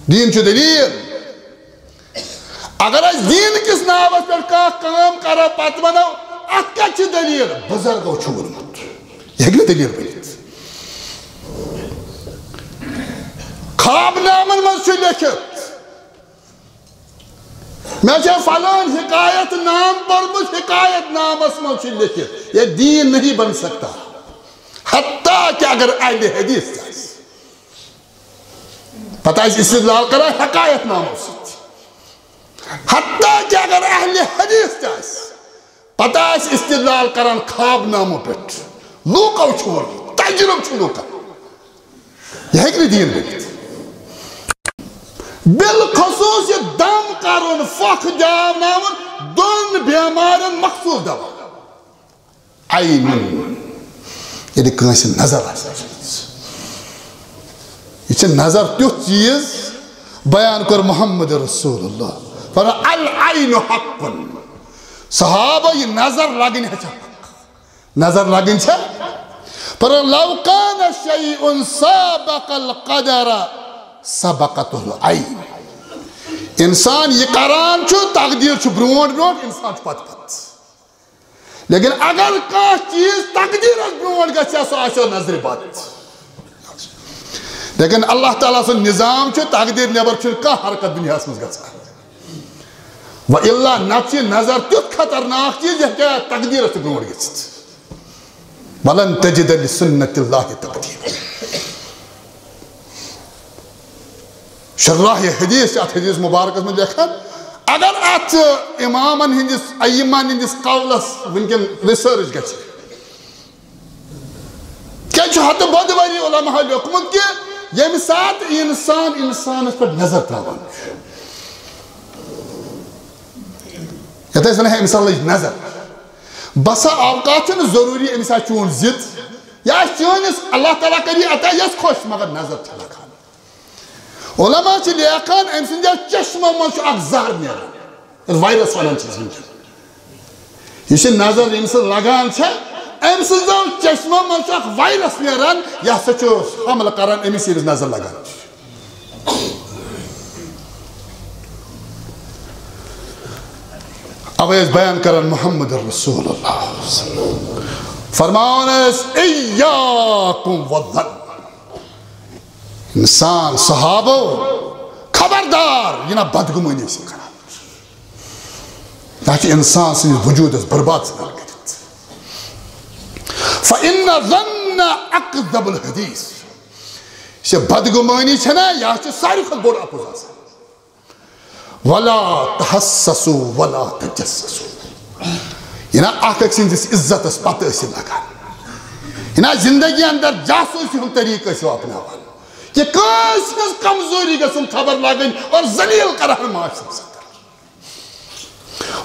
دین چھ دلیل اگر اس دین کس ناوس پر کام کرو پت ونو ات کیا چھ دلیل بزرگو چھ ونمت یہ دلیل بنت خواب نامن من چھ لکھت میں چھ فلان حکایت نام پرمت حکایت نامس من چھ لکھت یہ دین نہیں بن سکتا حتیٰ کہ اگر اہل حدیث تاس پتہ اس استدلال کرا حکایت ناموں سے حتیٰ کہ اگر اہل حدیث تاس پتہ اس استدلال کران خواب ناموں پٹ لوکو چھوڑ تجرب چھو لوکا یہ ہے کہ دین بنت بالخصوص یہ دم کرن فخ جاو نامن دون بیمارن مخصوص دوا عینن یہ کنس نظر یہ نظر تیوت چیز بیان کر محمد رسول اللہ فرمان العین حق صحابہ یہ نظر لگن ہے نظر لگن ہے فرمان لو کان شیئن سابق القدر سبقته العین انسان یہ کران چھو تقدیر چھو برونٹ برونٹ انسان چھو پت پت لیکن اگر کان چیز تقدیر از برونٹ گا سو آشو نظر بات لیکن اللہ تعالیٰ سے نظام چھو تقدیر نیبر چھو کا حرکت دنیا اسمز گا وَإِلَّا نفسی نظر تیت خطرناک چیز یہ کیا تقدیر از برونٹ گا وَلَن تَجِدَ لِسُنَّةِ اللَّهِ تَقْدِيرًا شرح حدیث ات حدیث مبارکس میں دیکھا اگر ات امامن ہندس ایمان ہندس قولس ونکن ریسرچ گچھ کیا چھو حتی بدواری علماء لکمت کہ یم سات انسان اس پر نظر تراوان یہ تو اس نے انسان لج نظر بسا اوقات چھو ضروری انسان چون زد یا چونس اللہ تعالیٰ کری عطا یس خوش مگر نظر چھلا کھانا علماء چھ لیاقان ام سنجا چشمہ من چھو اک زہر نیران وائرس ونان چیز ونکن یہ چھ نظر انسان لگان چھ ام سنجا چشمہ من چھو اک وائرس نیران یا سچو حمل کران امی سیریز نظر لگان اب اس بیان کران محمد رسول اللہ فرمان اس ایاکم والظن انسان صحابہ خبردار یہ نا بدگمانی سے کرا تاکہ انسان سے وجود اس برباد سے نہ کرت فَإِنَّ ظَنَّ أَقْذَبُ الْحَدِيثِ یہ بدگمانی چھنا یا ساری خود بوڑا اپوزا سے وَلَا تَحَسَّسُوا وَلَا تَجَسَّسُوا یہ نا آخر سندس عزت اس پتہ سے لگا یہ نا زندگی اندر جاسوسی ہم طریقہ سے اپنا والا کہ کس کمزوری گسن خبر لگن اور ذلیل کرن معاشرے سے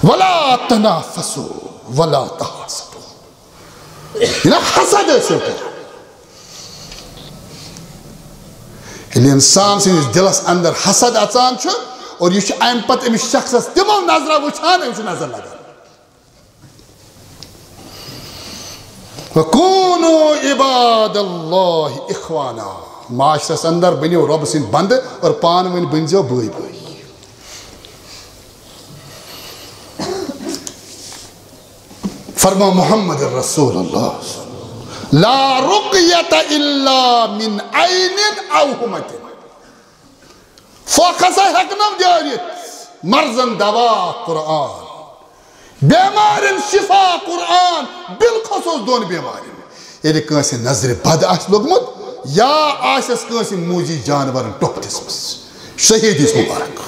ولا تنافسوا ولا تحاسدوا یہ حسد سے کہ انسان سے دلس اندر حسد اچان چھ اور یہ ام پت ام شخص تمو نظر وچھان ام نظر لگان وَكُونُوا عِبَادَ اللَّهِ إِخْوَانًا معاشرس اندر بنیو رب سن بند اور پان ون بنجو بھائی بھائی فرما محمد رسول اللہ لا رقیت الا من عین او حمت فوقسا حکنم جاریت مرزن دوا قرآن بیمارن شفا قرآن بالخصوص دون بیمارن یعنی کنسی نظر بد آس لوگمت یا آسس کنسی موجی جانورن ٹوپ دسمس شہید اس مبارک